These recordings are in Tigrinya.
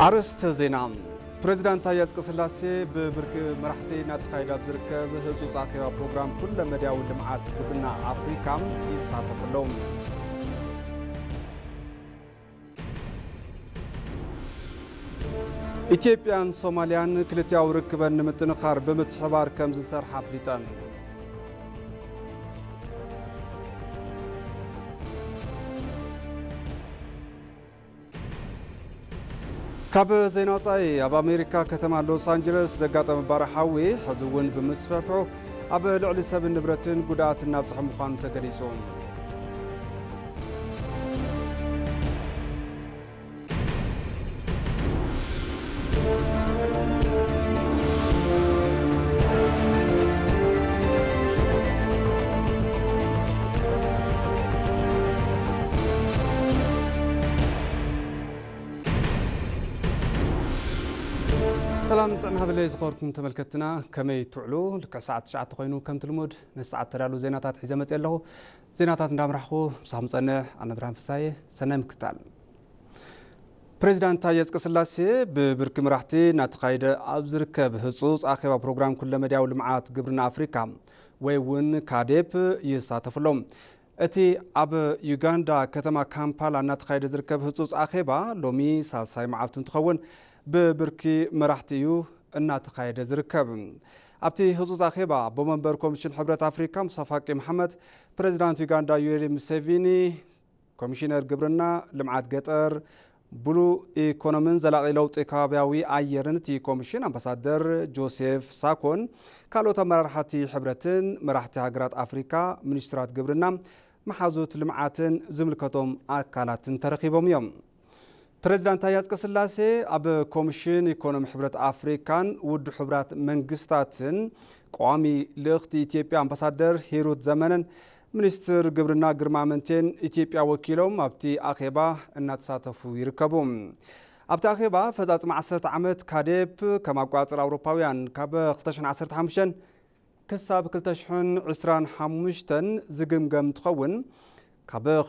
አርዕስተ ዜና ፕሬዝዳንት ታዬ አጽቀሥላሴ በብርክ መራሕቲ ናተኻይዳ ዝርከብ ህጹጽ አኼባ ፕሮግራም ኩለ መድያዊ ልምዓት ግብርና አፍሪካም ይሳተፍሎም። ኢትዮጵያን ሶማሊያን ክልቲያዊ ርክበን ንምጥንኻር ብምትሕባር ከም ዝሰርሓ ኣፍሊጠን። ካብ ዜና ወፃኢ ኣብ ኣሜሪካ ከተማ ሎስ አንጀለስ ዘጋጠመ ባርሓዊ ሕዚ እውን ብምስፍሕፍሑ ኣብ ልዕሊ ሰብን ንብረትን ጉድኣት እናብፅሐ ምዃኑ ተገሊጹ። سلام طعنا بلي زخوركم تملكتنا كمي تعلو لك ساعة شعات خوينو كم تلمود نساعة ترالو زيناتات حزمت يلهو زيناتات ندامرحو بصاحب مصنع أنا برهان فساي سنة مكتال بريزيدنت تايي أصقሥላሴ ببرك مراحتي ناتقايد أبزركب هصوص آخوا بروغرام كل مدياو لمعات قبرنا أفريكا ويون كاديب يساتفلهم اتي اب يوغندا كتما كامبالا ناتقايد زركب هصوص آخوا لومي سالساي معالتن تخون ببركي مراحتيو الناتقايد زركب ابتي هصوص آخوا بمنبر كوميشن حبرت أفريكا مصافاقي محمد بريزيدنت يوغندا يوري موسيفيني كوميشنر قبرنا لمعات قطر بلو إيكونومين زلاقي لوط إكابياوي آيرنتي كوميشن أمباسادر جوزيف ساكون كالو تمرحتي حبرتين مراحتي هاقرات أفريكا منشترات قبرنا محازوت لمعاتن زملكتهم أكالاتن ترخيبهم يوم بريزيدنت تايي أصقሥላሴ أب كوميشن إيكونومي حبرت أفريكان ود حبرات منقستاتن قوامي لأختي إثيوبيا أمباسادر هيروت زمنن منستر قبرنا قرمامنتين إثيوبيا وكيلهم أبتي أخيبا الناتساتفو يركبهم أبتي أخيبا فزات مع 10 عامت كاديب كما قواتر أوروباويان كاب 15 كساب 25 زقمقم تخون كاب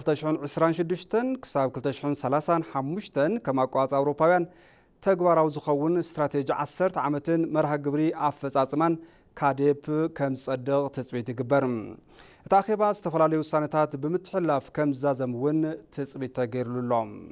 26 كساب 35 كما قواتر أوروباويان تقوارو زخون استراتيجي 10 عامتين مرها قبري أفزاتمان كاديب كم صدق تثبيت قبرم تاخيبا استفلالي وسانتات بمتحلاف كم زازم ون تثبيت تغير لهم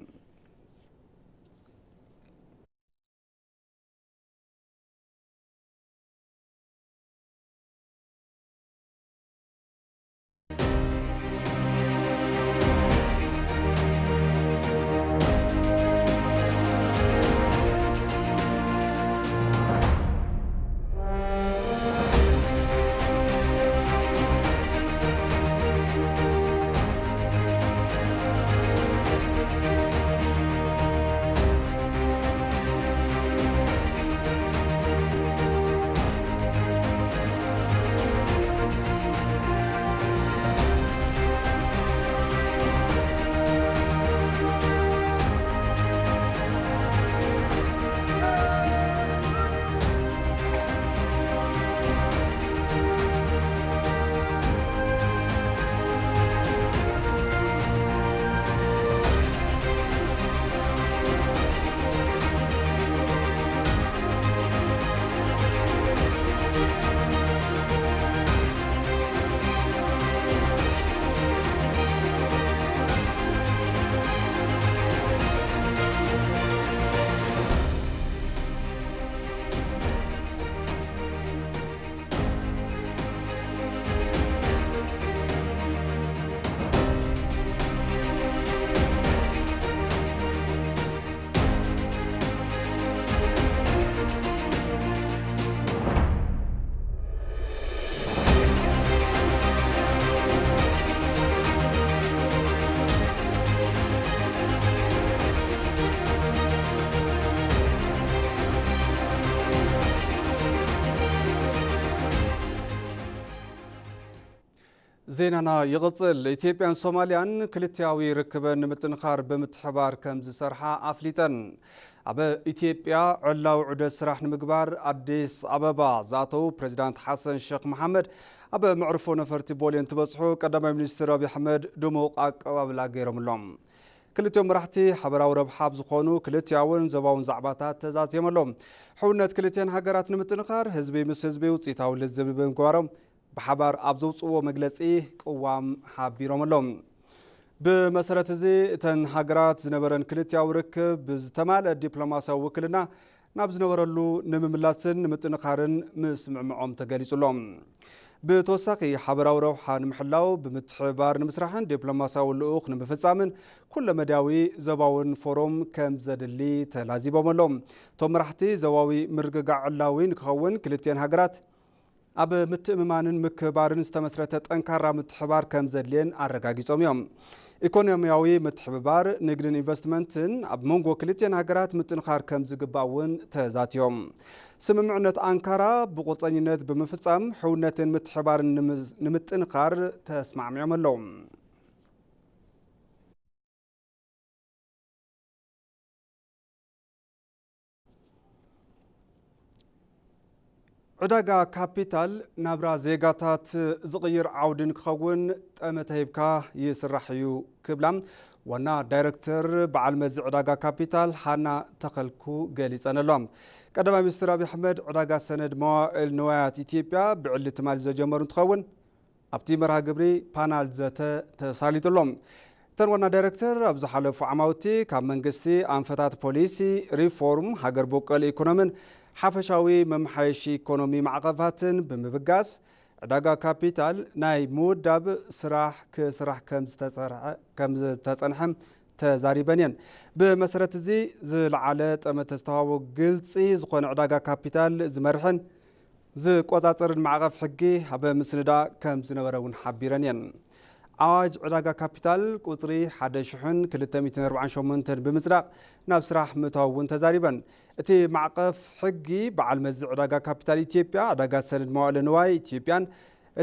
زيننا يغطل إثيوبيان صوماليان كلتياوي ركبن متنخار بمتحبار كمز سرحة أفليتن أبا إثيوبيا علاو عدة سراح نمقبار أديس أبابا زاتو بريزيدنت حسن الشيخ محمد أبا معرفو نفرتي بولين تبصحو قدام منستر أبي حمد دموق أقواب لا غيرهم لهم ክልቲኦም መራሕቲ ሓበራዊ ረብሓ ዝኾኑ ክልቲያውን ዘባውን ዛዕባታት ተዛዝዮም ኣሎም ሕውነት ክልቲአን ሃገራት ንምጥንኻር ህዝቢ ምስ ህዝቢ ውፅኢታዊ ልዝብ ብምግባሮም ብሓባር ኣብ ዘውፅዎ መግለፂ ቅዋም ሓቢሮም ኣሎም ብመሰረት እዚ እተን ሃገራት ዝነበረን ክልቲያዊ ርክብ ብዝተማልአ ዲፕሎማስያዊ ውክልና ናብ ዝነበረሉ ንምምላስን ንምጥንኻርን ምስምዕምዖም ተገሊጹሎም ብተወሳኺ ሓበራዊ ረብሓ ንምሕላው ብምትሕብባር ንምስራሕን ዲፕሎማስያዊ ልኡኽ ንምፍጻምን ኩለ መዳዊ ዘባውን ፎረም ከም ዘድሊ ተላዚቦም ኣሎም እቶም መራሕቲ ዘባዊ ምርግጋዕ ዕላዊ ንክኸውን ክልቲአን ሃገራት ኣብ ምትእምማንን ምክባርን ዝተመስረተ ጠንካራ ምትሕባር ከም ዘድልየን ኣረጋጊጾም እዮም ኢኮኖሚያዊ ምትሕብባር ንግድን ኢንቨስትመንትን ኣብ መንጎ ክልቲአን ሃገራት ምጥንኻር ከም ዝግባእ እውን ተዛትዮም ስምምዕነት ኣንካራ ብቁርጠኝነት ብምፍጻም ሕውነትን ምትሕባርን ንምጥንኻር ተስማዕሚዖም ኣለው ዕዳጋ ካፒታል ናብራ ዜጋታት ዝቕይር ዓውድን ክኸውን ጠመተ ሂብካ ይስራሕ እዩ ክብላም ዋና ዳይረክተር በዓል መዚ ዕዳጋ ካፒታል ሓና ተኸልኩ ገሊፀን ኣሎም ቀዳማይ ሚኒስትር አብይ አሕመድ ዕዳጋ ሰነድ መዋዕል ንዋያት ኢትዮጵያ ብዕሊ ትማሊ ዘጀመሩ እንትኸውን ኣብቲ መርሃ ግብሪ ፓናል ዘተ ተሳሊጡሎም እተን ዋና ዳይረክተር ኣብ ዝሓለፉ ዓማውቲ ካብ መንግስቲ ኣንፈታት ፖሊሲ ሪፎርም ሃገር በቀል ኢኮኖሚን ሓፈሻዊ መምሓየሺ ኢኮኖሚ ማዕቐፋትን ብምብጋስ ዕዳጋ ካፒታል ናይ ምውዳብ ስራሕ ክስራሕ ከም ዝተጸንሐ ተዛሪበን እየን ብመሰረት እዚ ዝለዓለ ጠመተ ዝተዋህቦ ግልፂ ዝኾነ ዕዳጋ ካፒታል ዝመርሕን ዝቆጻጸርን ማዕቐፍ ሕጊ ኣብ ምስንዳእ ከም ዝነበረ እውን ሓቢረን እየን ኣዋጅ ዕዳጋ ካፒታል ቁጥሪ 1248 ብምጽዳቕ ናብ ስራሕ ምእታው እውን ተዛሪበን እቲ ማዕቐፍ ሕጊ በዓል መዚ ዕዳጋ ካፒታል ኢትዮጵያ ዕዳጋ ሰነድ መዋዕለ ንዋይ ኢትዮጵያን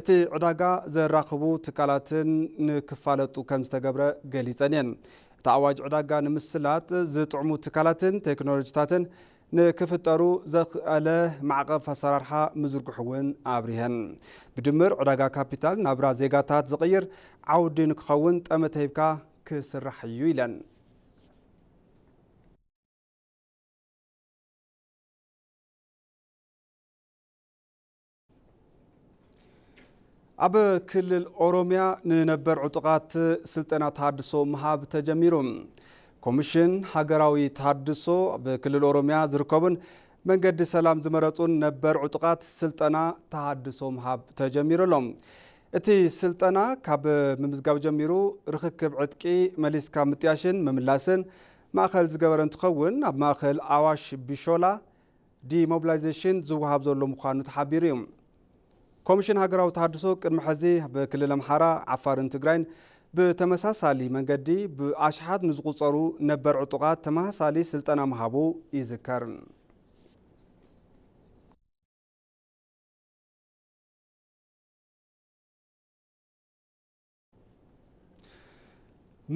እቲ ዕዳጋ ዘራኽቡ ትካላትን ንክፋለጡ ከም ዝተገብረ ገሊፀን እየን እቲ ኣዋጅ ዕዳጋ ንምስላጥ ዝጥዕሙ ትካላትን ቴክኖሎጂታትን ንክፍጠሩ ዘኽኣለ ማዕቐፍ ኣሰራርሓ ምዝርግሑ እውን ኣብሪሀን ብድምር ዕዳጋ ካፒታል ናብራ ዜጋታት ዝቕይር ዓውዲ ንክኸውን ጠመተ ሂብካ ክስራሕ እዩ ኢለን ኣብ ክልል ኦሮሚያ ንነበር ዕጡቃት ስልጠና ተሃድሶ ምሃብ ተጀሚሩ ኮሚሽን ሃገራዊ ተሃድሶ በክልል ኦሮሚያ ዝርከቡን መንገዲ ሰላም ዝመረጹን ነበር ዕጡቃት ስልጠና ተሃድሶ ምሃብ ተጀሚሩሎም እቲ ስልጠና ካብ ምምዝጋብ ጀሚሩ ርክክብ ዕጥቂ መሊስካ ምጥያሽን ምምላስን ማእኸል ዝገበረ እንትኸውን ኣብ ማእኸል ኣዋሽ ቢሾላ ዲሞቢላይዜሽን ዝወሃብ ዘሎ ምዃኑ ተሓቢሩ እዩ ኮሚሽን ሃገራዊ ተሃድሶ ቅድሚ ሕዚ በክልል ኣምሓራ ዓፋርን ትግራይን ብተመሳሳሊ መንገዲ ብኣሽሓት ንዝቁፀሩ ነበር ዕጡቃት ተመሳሳሊ ስልጠና ምሃቡ ይዝከር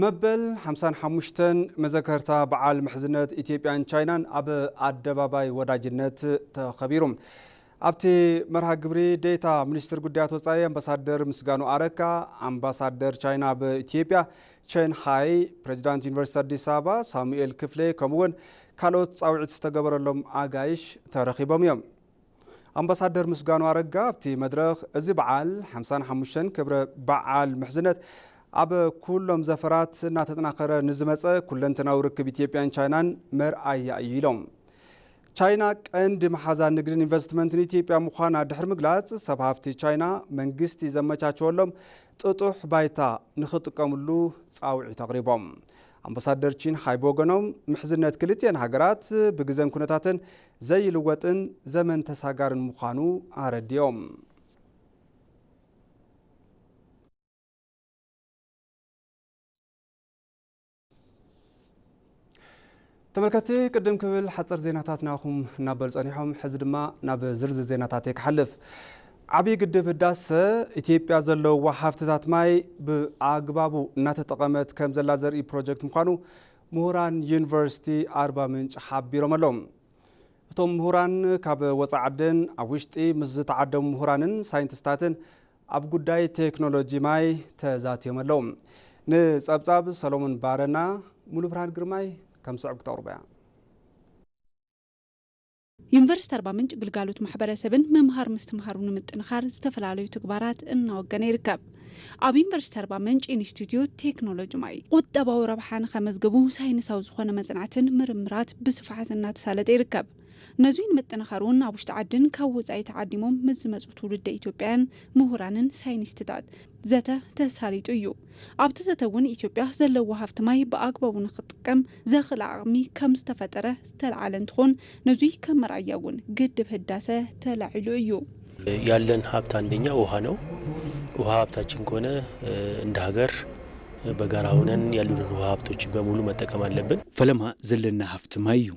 መበል 55 መዘከርታ በዓል ምሕዝነት ኢትዮጵያን ቻይናን ኣብ ኣደባባይ ወዳጅነት ተኸቢሩ ኣብቲ መርሃ ግብሪ ዴታ ሚኒስትር ጉዳያት ወፃኢ አምባሳደር ምስጋኑ አረካ አምባሳደር ቻይና በኢትዮጵያ ቼን ሃይ ፕሬዚዳንት ዩኒቨርሲቲ አዲስ አበባ ሳሙኤል ክፍሌ ከምውን ካልኦት ጻውዒት ዝተገበረሎም አጋይሽ ተረኺቦም እዮም አምባሳደር ምስጋኑ አረጋ ኣብቲ መድረኽ እዚ በዓል 55 ክብረ በዓል ምሕዝነት ኣብ ኩሎም ዘፈራት እናተጠናኸረ ንዝመፀ ኩለንተናዊ ርክብ ኢትዮጵያን ቻይናን መርኣያ እዩ ኢሎም ቻይና ቀንዲ መሓዛን ንግድን ኢንቨስትመንትን ኢትዮጵያ ምዃና ድሕሪ ምግላጽ ሰብ ሃፍቲ ቻይና መንግስቲ ዘመቻቸወሎም ጥጡሕ ባይታ ንኽጥቀሙሉ ጻውዒት ኣቕሪቦም አምባሳደር ቺን ሃይ ቦገኖም ምሕዝነት ክልቲአን ሃገራት ብግዘን ኩነታትን ዘይልወጥን ዘመን ተሳጋርን ምዃኑ ኣረዲዮም ተመልከቲ ቅድም ክብል ሓፀር ዜናታት ናኹም እናበል ጸኒሖም ሕዚ ድማ ናብ ዝርዝር ዜናታት ክሓልፍ ዓብይ ግድብ ህዳሰ ኢትዮጵያ ዘለዋ ሃፍትታት ማይ ብኣግባቡ እናተጠቐመት ከም ዘላ ዘርኢ ፕሮጀክት ምዃኑ ምሁራን ዩኒቨርሲቲ ኣርባ ምንጭ ሓቢሮም ኣሎም እቶም ምሁራን ካብ ወፃኢ ዓድን ኣብ ውሽጢ ምስ ዝተዓደሙ ምሁራንን ሳይንቲስታትን ኣብ ጉዳይ ቴክኖሎጂ ማይ ተዛትዮም ኣለው ንጸብጻብ ሰሎሞን ባረና ሙሉ ብርሃን ግርማይ ከም ሰዕብ ክተቅርበያ ዩኒቨርሲቲ አርባ ምንጭ ግልጋሎት ማሕበረሰብን መምሃር ምስትምሃሩ ንምጥንኻር ዝተፈላለዩ ተግባራት እናወገነ ይርከብ። ኣብ ዩኒቨርሲቲ አርባ ምንጭ ኢንስቲትዩት ቴክኖሎጂ ማይ ቁጠባዊ ረብሓ ንኸመዝግቡ ሳይንሳዊ ዝኾነ መጽናዕትን ምርምራት ብስፍሓት እናተሳለጠ ይርከብ። ነዙይ ንምጥንኻሩን ኣብ ውሽጢ ዓድን ካብ ወጻኢ ተዓዲሞም ምስ ዝመጹ ትውልደ ኢትዮጵያውያን ምሁራንን ሳይንቲስታት ዘተ ተሳሊጡ እዩ። ኣብቲ ዘተ እውን ኢትዮጵያ ዘለዎ ሃብቲ ማይ ብኣግባቡ ንኽጥቀም ዘኽእል ዓቕሚ ከም ዝተፈጠረ ዝተለዓለ እንትኾን ነዙይ ከም መርኣያ እውን ግድብ ህዳሴ ተላዒሉ እዩ። ያለን ሀብት አንደኛ ውሃ ነው። ውሃ ሀብታችን ከሆነ እንደ ሀገር በጋራ ሆነን ያሉንን ውሃ ሀብቶች በሙሉ መጠቀም አለብን። ፈለማ ዘለና ሀብት ማይ እዩ።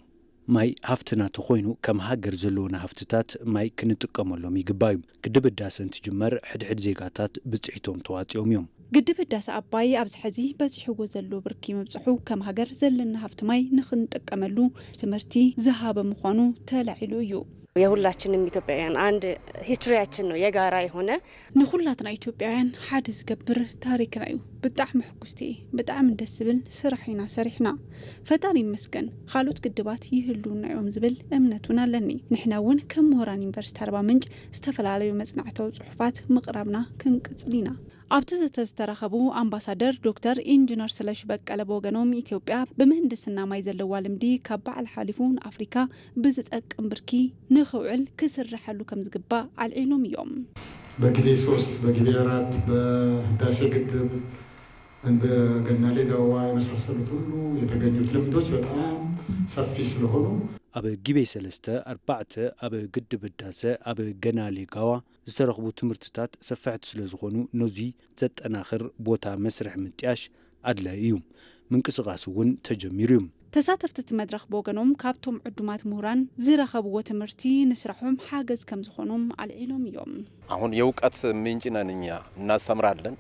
ማይ ሃፍትና ተኾይኑ ከም ሃገር ዘለውና ሃፍትታት ማይ ክንጥቀመሎም ይግባዩ። ግድብ ህዳሴ እንትጅመር ሕድሕድ ዜጋታት ብጽሒቶም ተዋፂኦም እዮም። ግድብ ህዳሴ አባይ ኣብዚ ሕዚ በፂሕዎ ዘሎ ብርኪ መብፅሑ ከም ሃገር ዘለና ሃብቲ ማይ ንኽንጥቀመሉ ትምህርቲ ዝሃበ ምዃኑ ተላዒሉ እዩ። የሁላችንም ኢትዮጵያውያን አንድ ሂስትሪያችን ነው የጋራ የሆነ ንኹላትና ኢትዮጵያውያን ሓደ ዝገብር ታሪክና እዩ። ብጣዕሚ ሕጉስቲ ብጣዕሚ ደስ ዝብል ስራሕና ሰሪሕና ፈጣሪ ይመስገን ካልኦት ግድባት ይህልውና እዮም ዝብል እምነቱን ኣለኒ። ንሕና እውን ከም ምሁራን ዩኒቨርሲቲ አርባ ምንጭ ዝተፈላለዩ መጽናዕታዊ ጽሑፋት ምቕራብና ክንቅጽሊና ኣብቲ ዝተረኸቡ አምባሳደር ዶክተር ኢንጂነር ስለሽ በቀለ በወገኖም ኢትዮጵያ በምህንድስና ማይ ዘለዋ ልምዲ ካብ በዓል ሓሊፉ ንአፍሪካ ብዝጠቅም ብርኪ ንኽውዕል ክስርሐሉ ከም ዝግባእ አልዒሎም እዮም። በግቤ 3 በግቤ 4 በህዳሴ ግድብ በገናሌ ዳዋ የመሳሰሉት ሁሉ የተገኙት ልምዶች በጣም ሰፊ ስለሆኑ ኣብ ጊቤ 3 4 ኣብ ግድብ ህዳሴ ኣብ ገናሌ ጋዋ ዝተረኽቡ ትምህርትታት ሰፋሕቲ ስለ ዝኾኑ ነዙይ ዘጠናኽር ቦታ መስርሕ ምጥያሽ ኣድላይ እዩ። ምንቅስቓስ እውን ተጀሚሩ እዩ። ተሳተፍቲ እቲ መድረኽ በወገኖም ካብቶም ዕዱማት ምሁራን ዝረኸብዎ ትምህርቲ ንስራሖም ሓገዝ ከም ዝኾኖም አልዒሎም እዮም። አሁን የእውቀት ምንጭ ነን እኛ እናስተምራለን።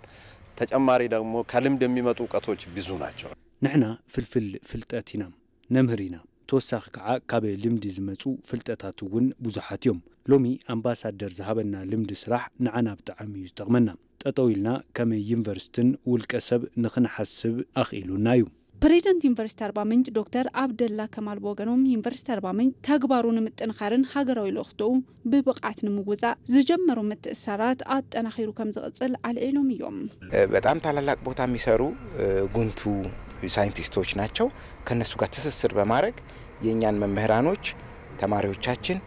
ተጨማሪ ደግሞ ከልምድ የሚመጡ እውቀቶች ብዙ ናቸው። ንሕና ፍልፍል ፍልጠት ኢና ነምህር ኢና። ተወሳኺ ከዓ ካብ ልምዲ ዝመፁ ፍልጠታት እውን ብዙሓት እዮም። ሎሚ ኣምባሳደር ዝሃበና ልምዲ ስራሕ ንዓና ብጣዕሚ እዩ ዝጠቕመና። ጠጠው ኢልና ከመይ ዩኒቨርሲቲን ውልቀ ሰብ ንኽንሓስብ ኣኽኢሉና እዩ። ፕሬዚደንት ዩኒቨርሲቲ አርባ ምንጭ ዶክተር አብደላ ከማል በወገኖም ዩኒቨርሲቲ አርባ ምንጭ ተግባሩ ንምጥንኻርን ሃገራዊ ለውኽትኡ ብብቕዓት ንምውፃእ ዝጀመሩ ምትእስሳራት አጠናኺሩ ከም ዝቕፅል አልዒሎም እዮም። በጣም ታላላቅ ቦታ የሚሰሩ ጉንቱ ሳይንቲስቶች ናቸው። ከነሱ ጋር ትስስር በማድረግ የኛን መምህራኖች ተማሪዎቻችን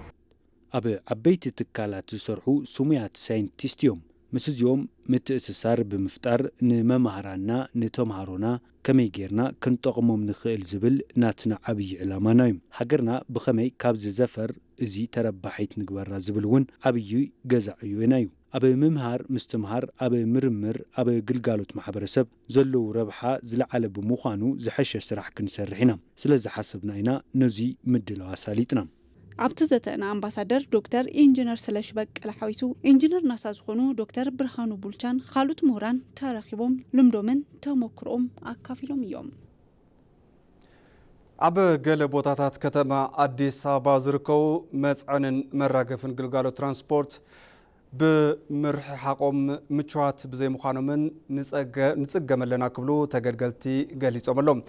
ኣብ ዓበይቲ ትካላት ዝሰርሑ ሱሙያት ሳይንቲስት እዮም። ምስ እዚኦም ምትእስሳር ብምፍጣር ንመምሃራና ንተምሃሮና ከመይ ጌርና ክንጠቕሞም ንኽእል ዝብል ናትና ዓብዪ ዕላማና እዩ። ሃገርና ብኸመይ ካብ ዝዘፈር እዚ ተረባሒት ንግበራ ዝብል እውን ዓብዪ ገዛዕ እዩና እዩ። ኣብ ምምሃር ምስትምሃር ኣብ ምርምር ኣብ ግልጋሎት ማሕበረሰብ ዘለዉ ረብሓ ዝለዓለ ብምዃኑ ዝሐሸ ስራሕ ክንሰርሕ ኢና። ስለዚ ሓሰብና ኢና ነዚ ምድላው ኣሳሊጥና። ኣብቲ ዘተና አምባሳደር ዶክተር ኢንጂነር ስለሽ በቀለ ሓዊሱ ኢንጂነር ናሳ ዝኾኑ ዶክተር ብርሃኑ ቡልቻን ካልኦት ምሁራን ተረኺቦም ልምዶምን ተሞክሮኦም ኣካፊሎም እዮም። ኣብ ገለ ቦታታት ከተማ አዲስ አበባ ዝርከቡ መጽዕንን መራገፍን ግልጋሎት ትራንስፖርት ብምርሕሓቆም ምቹዋት ብዘይ ምዃኖምን ንጽገመለና ክብሉ ተገልገልቲ ገሊጾም ኣሎም።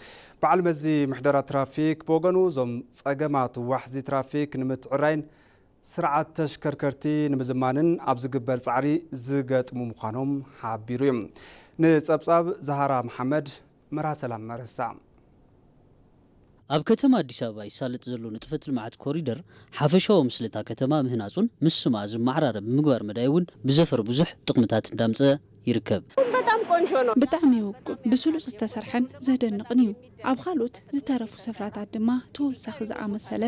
በዓል መዚ ምሕደራ ትራፊክ ብወገኑ ዞም ጸገማት ዋሕዚ ትራፊክ ንምትዕራይን ስርዓት ተሽከርከርቲ ንምዝማንን ኣብ ዝግበር ጻዕሪ ዝገጥሙ ምዃኖም ሓቢሩ እዮም። ንጸብጻብ ዛሃራ መሐመድ መራሰላም መረሳ ኣብ ከተማ አዲስ አበባ ይሳለጥ ዘሎ ንጥፈት ልምዓት ኮሪደር ሓፈሻዊ ምስልታ ከተማ ምህናጹን ምስማ ዝማዕራረብ ምግባር መዳይውን ብዘፈር ብዙሕ ጥቕምታት እንዳምፀ ይርከብ። በጣም ቆንጆ ነው። ብጣዕሚ ውቁብ ብስሉጥ ዝተሰርሐን ዘደንቕን እዩ። ኣብ ካልኦት ዝተረፉ ስፍራታት ድማ ተወሳኺ ዝኣመሰለ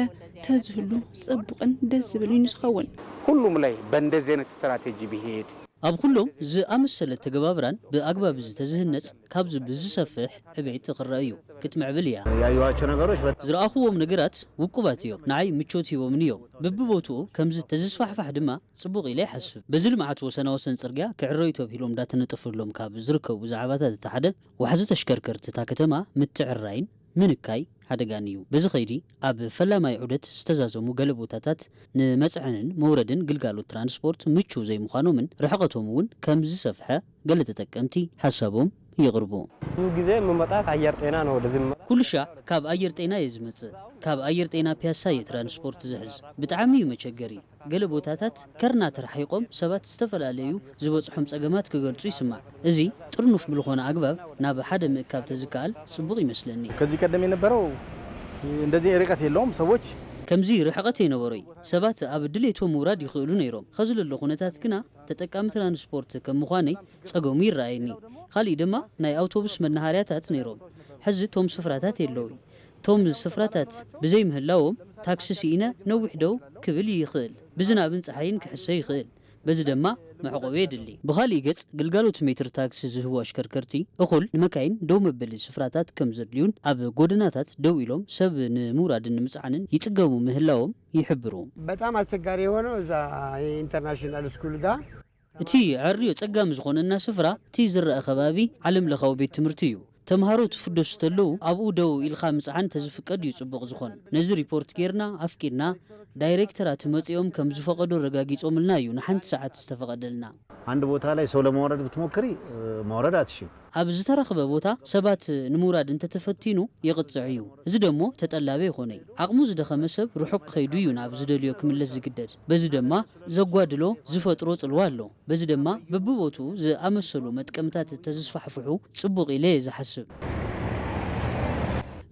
ተዝህሉ ጽቡቕን ደስ ዝብሉን ዝኸውን ሁሉም ላይ በእንደዚህ አይነት ስትራቴጂ ቢሄድ ኣብ ኩሎም ዝኣመሰለ ተገባብራን ብኣግባብ ዝተዝህነጽ ካብዚ ብዝሰፍሕ ዕቤት ክረአ እዩ ክትምዕብል እያ። ያዩዋቸው ነገሮች ዝረኣኽዎም ነገራት ውቁባት እዮም፣ ንዓይ ምቾት ሂቦምን እዮም። በብቦትኡ ከምዚ ተዝስፋሕፋሕ ድማ ጽቡቕ ኢለ ይሓስብ። በዚ ልምዓት ወሰና ወሰን ጽርግያ ክዕረዩ ተባሂሎም እንዳተነጠፈሎም ካብ ዝርከቡ ዛዕባታት እቲ ሓደ ዋሕዚ ተሽከርከርቲ እታ ከተማ ምትዕራይን ምንካይ ሓደጋን እዩ። በዚ ኸይዲ ኣብ ፈላማይ ዑደት ዝተዛዘሙ ገለ ቦታታት ንመጽዕንን መውረድን ግልጋሎት ትራንስፖርት ምቹው ዘይምዃኖምን ርሕቐቶም እውን ከም ዝሰፍሐ ገለ ተጠቀምቲ ሓሳቦም يقربوا ጊዜ መመጣት አየር ጤና ነው ወደዚህ كل شيء كاب أير تينا يزمت كاب أير تينا بياساي ترانسبورت زحز بتعمي متشجري قلب وتاتات كرنا ترحيقهم سبات استفل عليو زبط حمص أجمات كقلت يسمع إزي ترنف بالخونة أقباب ناب حدا من كاب تزكال صبغي مسلني كذي كده من برو እንደዚህ ርቀት የለውም ሰዎች كمزي رحقتي نوري سبات أبدليتو مراد يخلون يروم خزل اللخونتات كنا تتقام ترانسبورت كمخاني صقومي رأيني خالي دما ناي أوتوبس من نهارياتات نيروم حز توم سفراتات يلوي توم سفراتات بزي مهلاوم تاكسينا نوحدو كبلي يخل بزنا بنت حين كحسي يخل بز دما معقوبه دلي بخالي قص قلقالوت متر تاكسي هو اشكركرتي اخل نمكاين دو مبل سفراتات كم زدليون اب غودناتات دو يلوم سب نموراد نمصعنن يصقمو مهلاوم يحبرو በጣም አስቸጋሪ የሆነው እዛ ኢንተርናሽናል ስኩል ጋር እቲ عريو صقام ዝኾነና ስፍራ እቲ ዝረአ ከባቢ ዓለም ለኻው ቤት ትምህርቲ እዩ ተምሃሮ ትፍደሱ ተለው ኣብኡ ደው ኢልኻ ምጽዓን ተዝፍቀድ ይጽብቕ ዝኾን ነዚ ሪፖርት ጌርና ኣፍቂድና ዳይሬክተራት መጽኦም ከም ዝፈቀዱ ረጋጊጾምልና እዩ ንሓንቲ ሰዓት ዝተፈቀደልና አንድ ቦታ ላይ ሰው ለማውረድ ብትሞክሪ ማውረድ አትሽም ኣብ ዝተረኸበ ቦታ ሰባት ንሙራድ እንተተፈቲኑ ይቅጽዕ እዩ እዚ ደሞ ተጠላበ ይኾነ ዓቕሙ ዝደኸመ ሰብ ርሑቕ ከይዱ እዩ ናብ ዝደልዮ ክምለስ ዝግደድ በዚ ድማ ዘጓድሎ ዝፈጥሮ ጽልዋ ኣሎ በዚ ድማ በብቦቱ ዝኣመሰሉ መጥቀምታት ተዝስፋሕፍሑ ጽቡቕ ኢለ ዝሓስብ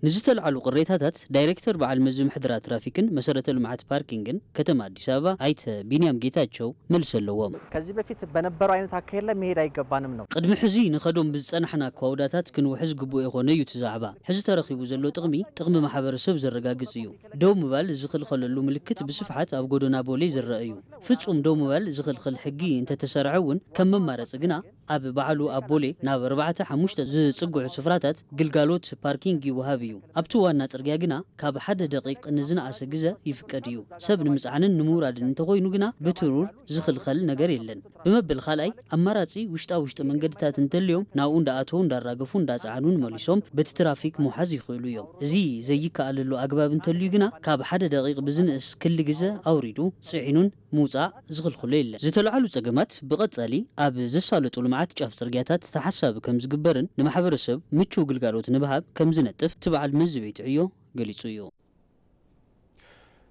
نزتلعلو قريتاتات دايركتور بعل مزم حضرة ترافيكن مسارة المعات باركينجن كتم أديس أبابا أيت بينيام جيتاتشو ملسلوام ከዚህ በፊት በነበረው አይነት አካሄድ ላይ መሄድ አይገባንም ነው قدم حزي نخدم بزنحنا كواوداتات كن وحز قبو يخونه يتزعبا حز ترخيبو زلو تغمي محبرسب زرقاقص እዩ دو مبال زخل خللو ملكت بصفحات أب قدونا بولي زرأيو فتسوم دو مبال زخل خل حقي انت تسارعون كم ممارس قنا أب بعلو أبولي ناب 4-5 زصقع سفراتات قلقالوت باركينجي وهابي أبتو وانا ترقيا قنا كاب حد دقيق نزنا أساقزا يفكاديو سب نمسعانن نموراد انتغوينو قنا بترور زخل خل نقر يلن بمبل خالاي أماراتي وشتا من قدتات انتليوم ناون دا أتون دا راقفون دا زعانون ماليسوم بتترافيك محازي خيلو يوم زي كاللو أقباب انتليو قنا كاب حد دقيق بزنس كل قزا أوريدو صعينون موزا زخل خليل زتلعالو تقامات بغتالي أب زسالتو لمعات جاف ترقياتات تحساب كم زقبرن نمحبر السب متشو قلقالوت نبهاب كم زنتف تبع المزبيت عيو قليتسيو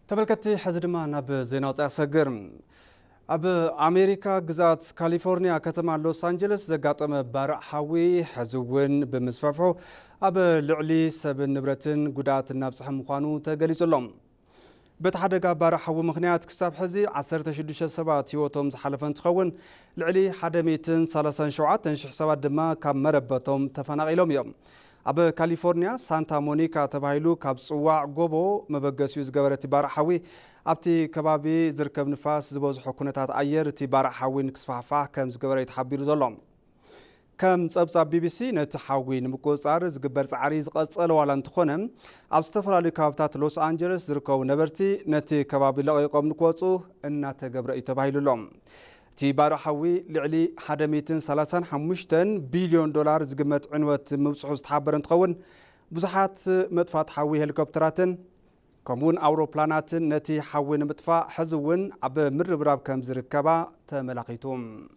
تبلكتي حزدما ناب زينات أسجر أب أمريكا جزات كاليفورنيا كتما لوس أنجلس زقاتم بارع حوي حزوين بمسففعو أب لعلي سب نبرتن قدات النابس حمخانو تقليس اللهم بتحدق بارع حوي مخنيات كساب حزي 16 سبات يوتهم زحلفن تخون لعلي حدميتن 37 شحسابات دما كام مربتهم تفناغيلهم يوم أب كاليفورنيا سانتا مونيكا تبايلو كاب صواع غوبو مبغسيو زغبرتي بارع حوي أبتي كبابي زركب نفاس زبوز حكونتات أير تي بارع حوي نكسفحفح كم زغبر يتحبيرو زلهم كم صبصب بي بي سي نتحوي نمقصار زغبر صعري زقصل ولا انتخونم أب استفرالي كابتات لوس أنجلس زركو نبرتي نتي كبابي لقيقوم نكوصو إن تغبر يتبايلو لهم تي بارع حوي لعلي 135 بليون دولار زقمت عنوة مبصحوز تحبرن تخون بزحات مدفات حوي هليكوبتراتن كمون أوروبلاناتن نتي حوي نمدفع حزون عب مر براب كم زركبا تملاقيتهم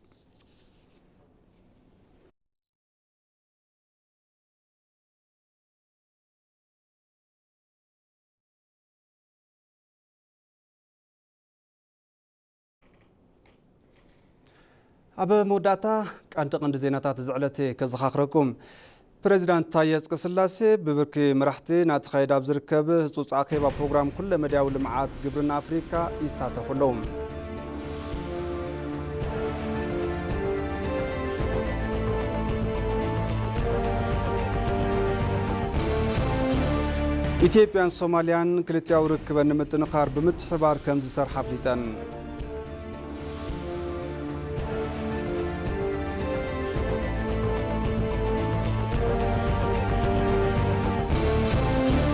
أب موداتا قند زيناتات زعلتي كزخاخركم بريزيدنت تاي أصقسلاسي ببركي مرحتي ناتخايد اب زركب هصوص عقيبه بروجرام كل مدياو لمعات جبرنا افريكا يساتفلهم ኢትዮጵያን ሶማሊያን ክልቲያው ርክበን ምጥንኻር ብምትሕባር ከም ዝሰርሓ ፍሊጠን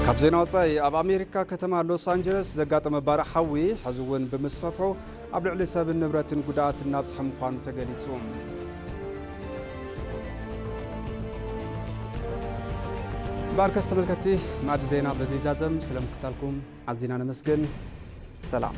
ካብ ዜና ወፃኢ ኣብ ኣሜሪካ ከተማ ሎስ አንጀለስ ዘጋጠመ ባርዕ ሓዊ ሕዚ እውን ብምስፈፍዑ ኣብ ልዕሊ ሰብን ንብረትን ጉድኣት እናብፅሐ ምዃኑ ተገሊጹ ባርከስ ተመልከቲ ማዕድ ዜና በዚ ዛዘም ስለምክታልኩም ዓዚና ነመስግን ሰላም